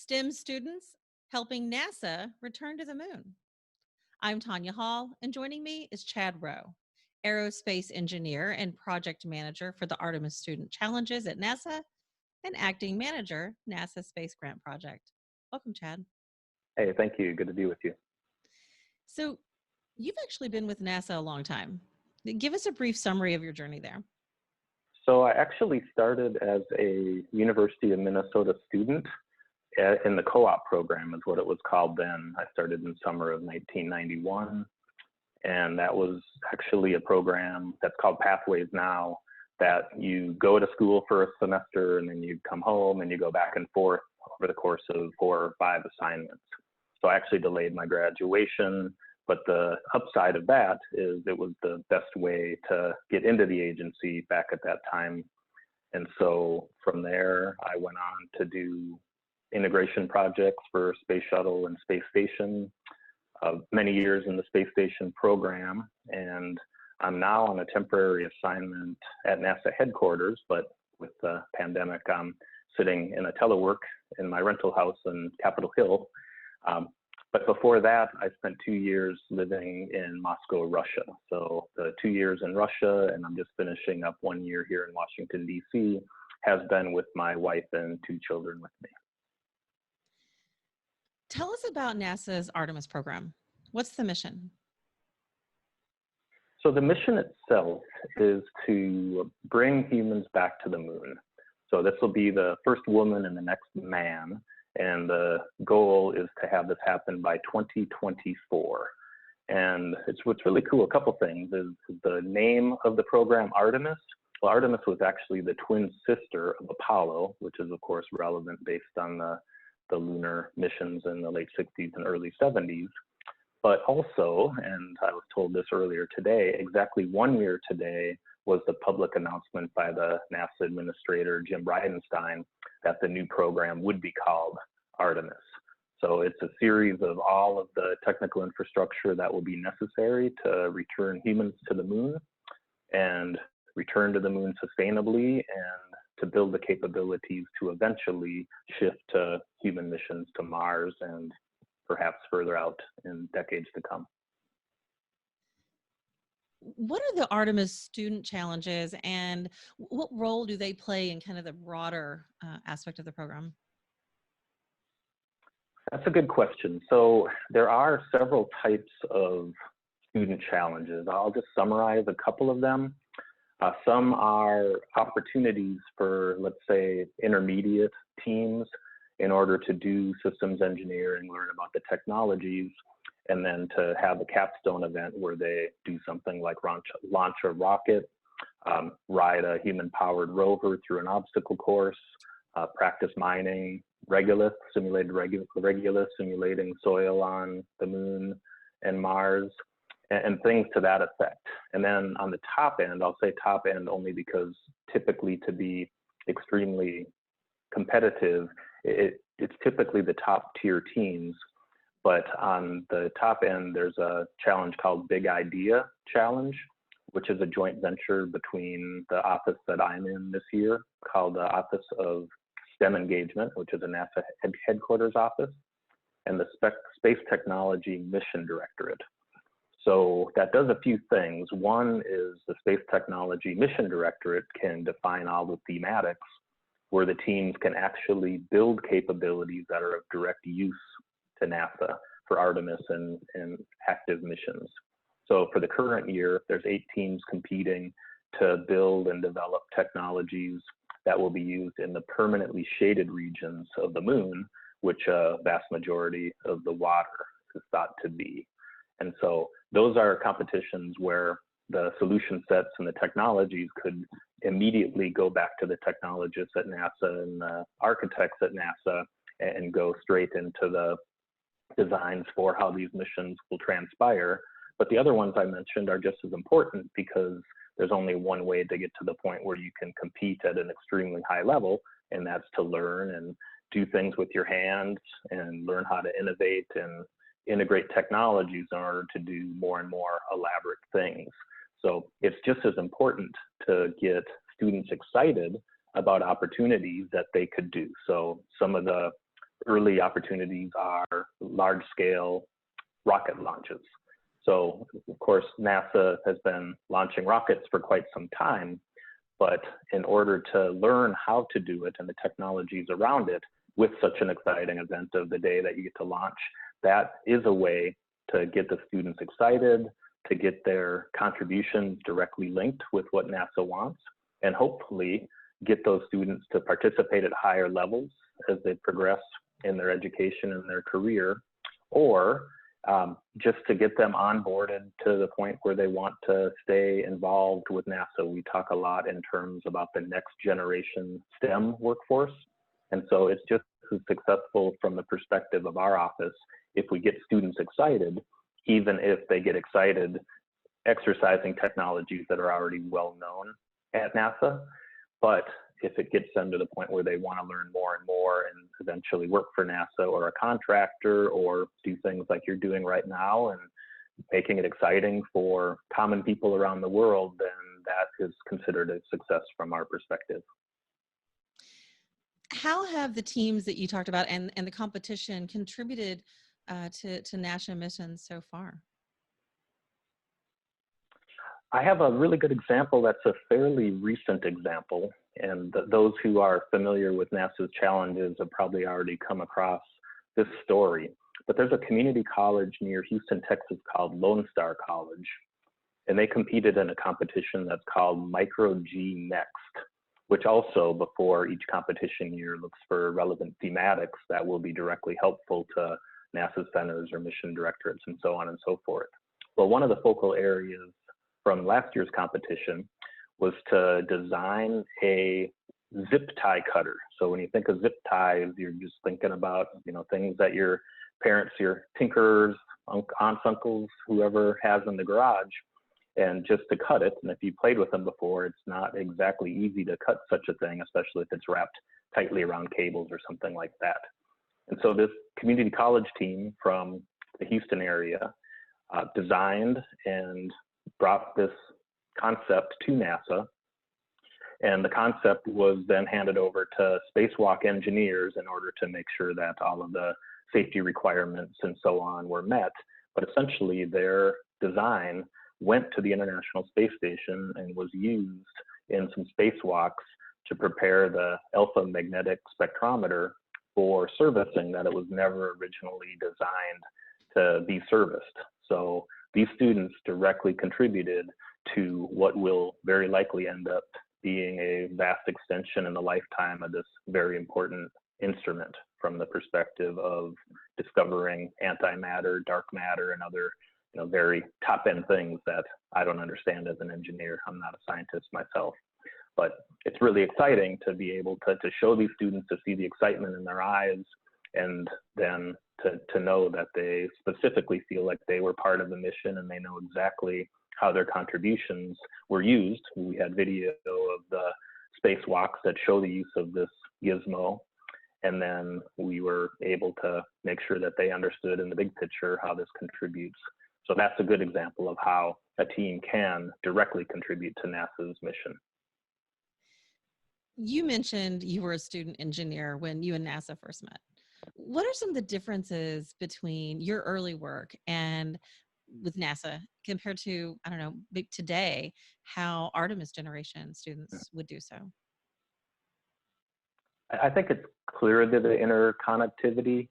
STEM students helping NASA return to the moon. I'm Tonya Hall, and joining me is Chad Rowe, aerospace engineer and project manager for the Artemis Student Challenges at NASA and acting manager, NASA Space Grant Project. Welcome, Chad. Hey, thank you. Good to be with you. So, you've actually been with NASA a long time. Give us a brief summary of your journey there. So I actually started as a University of Minnesota student in the co-op program is what it was called then. I started in summer of 1991, and that was actually a program that's called Pathways now, that you go to school for a semester and then you come home and you go back and forth over the course of 4 or 5 assignments. So I actually delayed my graduation, but the upside of that is it was the best way to get into the agency back at that time. And so from there, I went on to do integration projects for Space Shuttle and Space Station, many years in the Space Station program. And I'm now on a temporary assignment at NASA headquarters, but with the pandemic, I'm sitting in a telework in my rental house in Capitol Hill. But before that, I spent 2 years living in Moscow, Russia. So the 2 years in Russia, and I'm just finishing up 1 year here in Washington, D.C., has been with my wife and 2 children with me. Tell us about NASA's Artemis program. What's the mission? So the mission itself is to bring humans back to the moon. So this will be the first woman and the next man. And the goal is to have this happen by 2024. And what's really cool, a couple things, is the name of the program, Artemis. Well, Artemis was actually the twin sister of Apollo, which is of course relevant based on the lunar missions in the late 60s and early 70s. But also, and I was told this earlier today, exactly 1 year today was the public announcement by the NASA administrator, Jim Bridenstine, that the new program would be called Artemis. So it's a series of all of the technical infrastructure that will be necessary to return humans to the moon and return to the moon sustainably, and to build the capabilities to eventually shift to human missions to Mars and perhaps further out in decades to come. What are the Artemis Student Challenges, and what role do they play in kind of the broader aspect of the program? That's a good question. So there are several types of student challenges. I'll just summarize a couple of them. Some are opportunities for, let's say, intermediate teams in order to do systems engineering, learn about the technologies, and then to have a capstone event where they do something like launch a rocket, ride a human-powered rover through an obstacle course, practice mining, regolith, simulated regolith, simulating soil on the moon and Mars, and things to that effect. And then on the top end, I'll say top end only because typically to be extremely competitive, it's typically the top tier teams. But on the top end, there's a challenge called Big Idea Challenge, which is a joint venture between the office that I'm in this year, called the Office of STEM Engagement, which is a NASA headquarters office, and the Space Technology Mission Directorate. So that does a few things. One is the Space Technology Mission Directorate can define all the thematics where the teams can actually build capabilities that are of direct use to NASA for Artemis and active missions. So for the current year, there's 8 teams competing to build and develop technologies that will be used in the permanently shaded regions of the moon, which a vast majority of the water is thought to be. And so those are competitions where the solution sets and the technologies could immediately go back to the technologists at NASA and the architects at NASA and go straight into the designs for how these missions will transpire. But the other ones I mentioned are just as important because there's only one way to get to the point where you can compete at an extremely high level, and that's to learn and do things with your hands and learn how to innovate and integrate technologies in order to do more and more elaborate things. So it's just as important to get students excited about opportunities that they could do. So some of the early opportunities are large-scale rocket launches. So, of course, NASA has been launching rockets for quite some time, but in order to learn how to do it and the technologies around it with such an exciting event of the day that you get to launch, that is a way to get the students excited, to get their contributions directly linked with what NASA wants, and hopefully get those students to participate at higher levels as they progress in their education and their career, or just to get them onboarded to the point where they want to stay involved with NASA. We talk a lot in terms about the next generation STEM workforce. And so it's just as successful from the perspective of our office if we get students excited, even if they get excited exercising technologies that are already well known at NASA. But if it gets them to the point where they want to learn more and more and eventually work for NASA or a contractor or do things like you're doing right now and making it exciting for common people around the world, then that is considered a success from our perspective. How have the teams that you talked about and the competition contributed to NASA missions so far? I have a really good example that's a fairly recent example, and those who are familiar with NASA's challenges have probably already come across this story. But there's a community college near Houston, Texas called Lone Star College, and they competed in a competition that's called Micro G Next, which also before each competition year looks for relevant thematics that will be directly helpful to NASA centers or mission directorates and so on and so forth. Well, one of the focal areas from last year's competition was to design a zip tie cutter. So when you think of zip ties, you're just thinking about, things that your parents, your tinkerers, aunts, uncles, whoever has in the garage, and just to cut it. And if you played with them before, it's not exactly easy to cut such a thing, especially if it's wrapped tightly around cables or something like that. And so this community college team from the Houston area designed and brought this concept to NASA, and the concept was then handed over to spacewalk engineers in order to make sure that all of the safety requirements and so on were met. But essentially their design went to the International Space Station and was used in some spacewalks to prepare the alpha magnetic spectrometer for servicing that it was never originally designed to be serviced. So these students directly contributed to what will very likely end up being a vast extension in the lifetime of this very important instrument from the perspective of discovering antimatter, dark matter, and other very top-end things that I don't understand as an engineer. I'm not a scientist myself. But it's really exciting to be able to show these students, to see the excitement in their eyes, and then to know that they specifically feel like they were part of the mission and they know exactly how their contributions were used. We had video of the spacewalks that show the use of this gizmo, and then we were able to make sure that they understood in the big picture how this contributes. So that's a good example of how a team can directly contribute to NASA's mission. You mentioned you were a student engineer when you and NASA first met. What are some of the differences between your early work and with NASA compared to, I don't know, today, how Artemis generation students would do so? I think it's clear that the interconnectivity.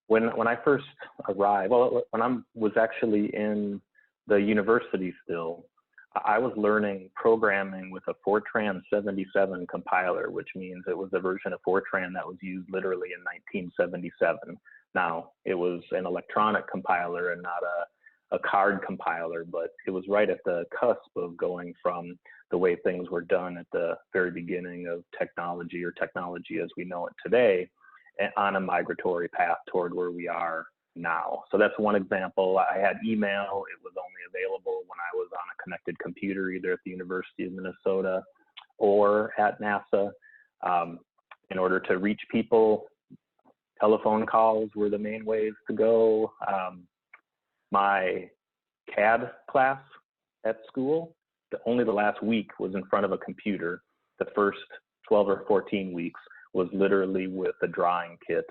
When I first arrived, when I was actually in the university still, I was learning programming with a Fortran 77 compiler, which means it was a version of Fortran that was used literally in 1977. Now, it was an electronic compiler and not a card compiler, but it was right at the cusp of going from the way things were done at the very beginning of technology, or technology as we know it today, on a migratory path toward where we are now. So that's one example. I had email. It was only available when I was on a connected computer, either at the University of Minnesota or at NASA. In order to reach people, telephone calls were the main ways to go. My CAD class at school, only the last week was in front of a computer. The first 12 or 14 weeks was literally with a drawing kit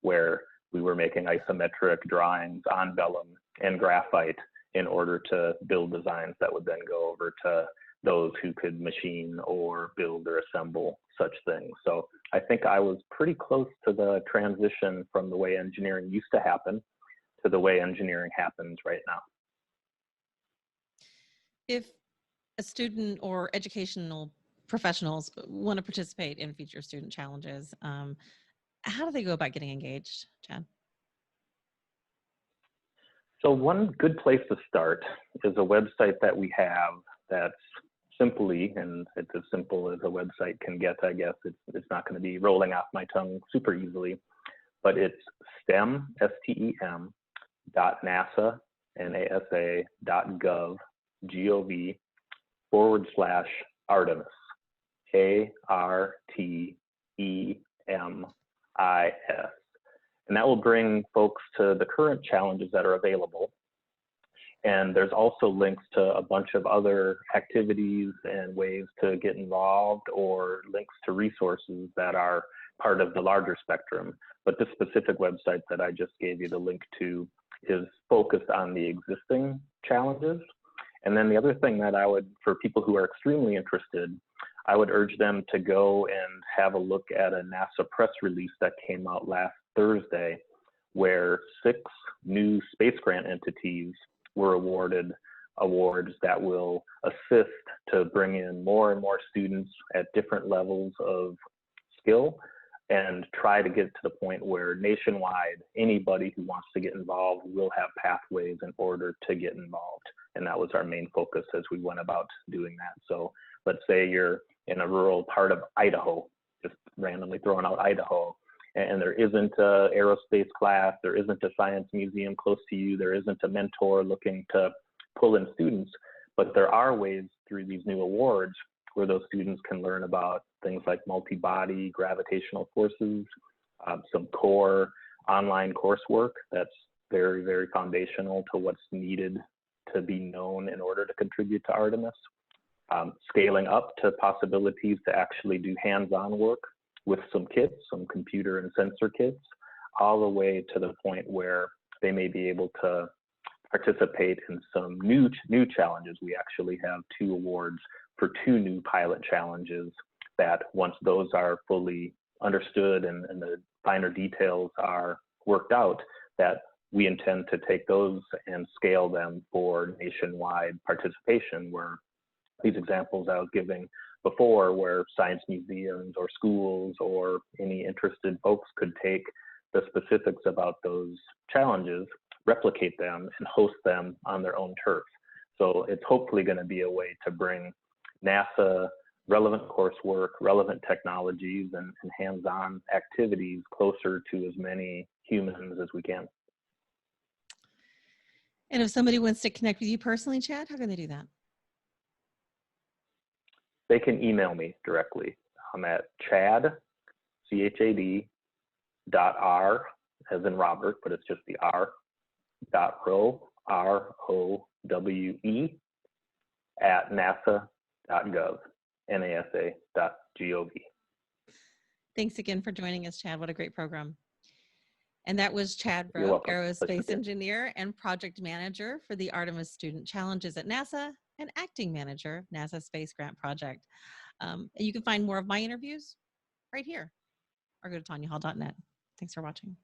where we were making isometric drawings on vellum and graphite in order to build designs that would then go over to those who could machine or build or assemble such things. So I think I was pretty close to the transition from the way engineering used to happen to the way engineering happens right now. If a student or educational professionals want to participate in future student challenges, how do they go about getting engaged, Chad? So one good place to start is a website that we have that's simply, and it's as simple as a website can get, I guess. It's not going to be rolling off my tongue super easily, but it's STEM, S-T-E-M, .nasa, N-A-S-A, .gov, /Artemis, A-R-T-E-M-I-S. And that will bring folks to the current challenges that are available. And there's also links to a bunch of other activities and ways to get involved, or links to resources that are part of the larger spectrum. But this specific website that I just gave you the link to is focused on the existing challenges. And then the other thing that I would, for people who are extremely interested, I would urge them to go and have a look at a NASA press release that came out last Thursday, where 6 new space grant entities were awarded awards that will assist to bring in more and more students at different levels of skill and try to get to the point where nationwide, anybody who wants to get involved will have pathways in order to get involved. And that was our main focus as we went about doing that. So let's say you're in a rural part of Idaho, just randomly throwing out Idaho, and there isn't an aerospace class, there isn't a science museum close to you, there isn't a mentor looking to pull in students, but there are ways through these new awards where those students can learn about things like multi-body, gravitational forces, some core online coursework that's very, very foundational to what's needed to be known in order to contribute to Artemis. Scaling up to possibilities to actually do hands-on work with some kits, some computer and sensor kits, all the way to the point where they may be able to participate in some new challenges. We actually have 2 awards for 2 new pilot challenges that, once those are fully understood and the finer details are worked out, that we intend to take those and scale them for nationwide participation, where these examples I was giving before, where science museums or schools or any interested folks could take the specifics about those challenges, replicate them, and host them on their own turf. So it's hopefully going to be a way to bring NASA relevant coursework, relevant technologies, and hands-on activities closer to as many humans as we can. And if somebody wants to connect with you personally, Chad, how can they do that? They can email me directly. I'm at Chad, C-H-A-D, .r, as in Robert, but it's just the R, .rowe, R-O-W-E, at nasa.gov, N-A-S-A.gov. Thanks again for joining us, Chad. What a great program. And that was Chad You're Rowe, welcome. aerospace engineer and project manager for the Artemis Student Challenges at NASA and acting manager, NASA Space Grant Project. You can find more of my interviews right here, or go to tonyahall.net. Thanks for watching.